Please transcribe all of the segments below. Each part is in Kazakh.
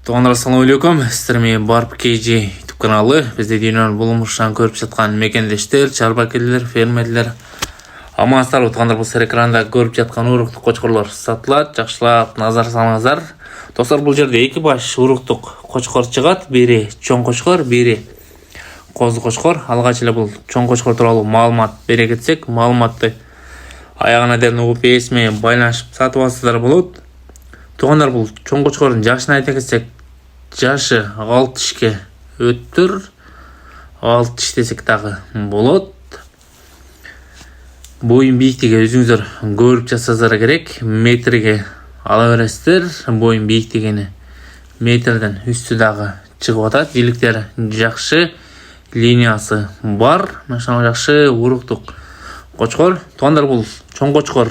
Туғандар, ассаламу алейкум. Сіздермен Барп KG YouTube каналы. Бізде дүйненің болмышынан көріп жатқан мекендештер, чарбакерлер, фермерлер. Амансыздар, туғандар, бұл экранда көріп жатқан уруктук кочкорлор сатылат. Жакшылап назар салыңыздар. Достар, бұл жерде эки баш уруктук кочкор чыгат. Бири чоң кочкор, бири козу кочкор. Алгач эле бул чоң кочкор тууралуу маалымат бере кетсек, маалыматты аягына дейин угуп эсиме байланышып сатып алсаңыздар болот. Туғандар, бұл чоң кочкордун жашын айта кетсек, жашы 6 тишке өттүр. 6 тиш десек дагы болот. Боюн бийиктиги өзүңүздөр көрүп жатсаңыздар керек. Метрге ала бересиздер. Боюн бийиктигини метрден үстү дагы чыгып атат. Жиликтери жакшы, линиясы бар. Машина жакшы уруктук кочкор. Туғандар, бұл чоң кочкор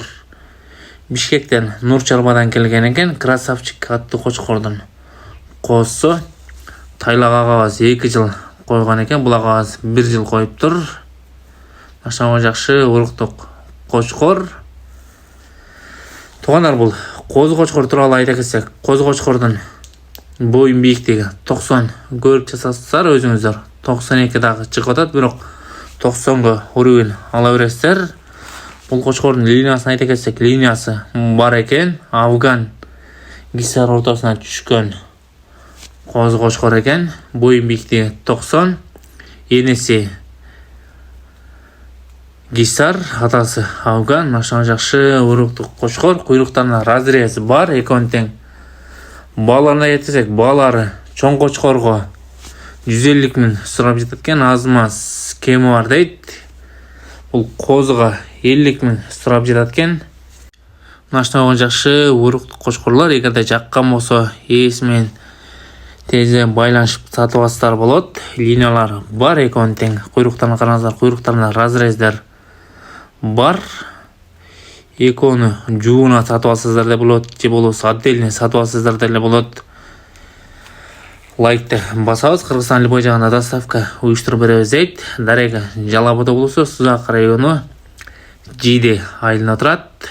Бишкектен Нур Чарбадан келген екен. Красавчик аттуу кочкордун козусу. Тайлага кабаз 2 жыл койгон экен. Була кабаз 1 жыл коюптур. Машина жакшы уруктук кочкор. Туғандар, бул козу кочкор тууралуу айта кетсек, козу кочкордун боюн бийиктиги 90 көрүп жатсаңыздар өзүңүздөр. 92 дагы чыгып атат, бирок 90го урубун ала бересиздер. Бұл кочкордун линиясын айта кетсек, линиясы бар екен. Афган Гисар ортасына түшкөн козу кочкор екен. Боюн бийиктиги 90. Энеси Гисар, атасы Афган. Машина жакшы уруктук кочкор. Куйруктарына разрези бар, экөөнү тең. Бааларына айтсак, баалары чоң кочкорго 150 миң сурап жатат экен. Аз-маз кеми бар дейт. Бұл козуга 50 миң сурап жатат экен. Машина жакшы уруктук кочкорлор. Эгерде жаккан болсо, ээсимен теже байланышып сатып алсаңыздар болот. Линиялары бар, экөөнү тең. Куйруктарына караңыздар, куйруктарына разрездер бар. Экөөнү жууна сатып алсаңыздар да болот, же болбосо отдельно сатып алсаңыздар да болот. Лайкты басабыз. Кыргызстан любой жагына доставка уюштуруп беребиз дейт. Дарега Жалал Абад облусу, Сузак району, Жиде айылында турат.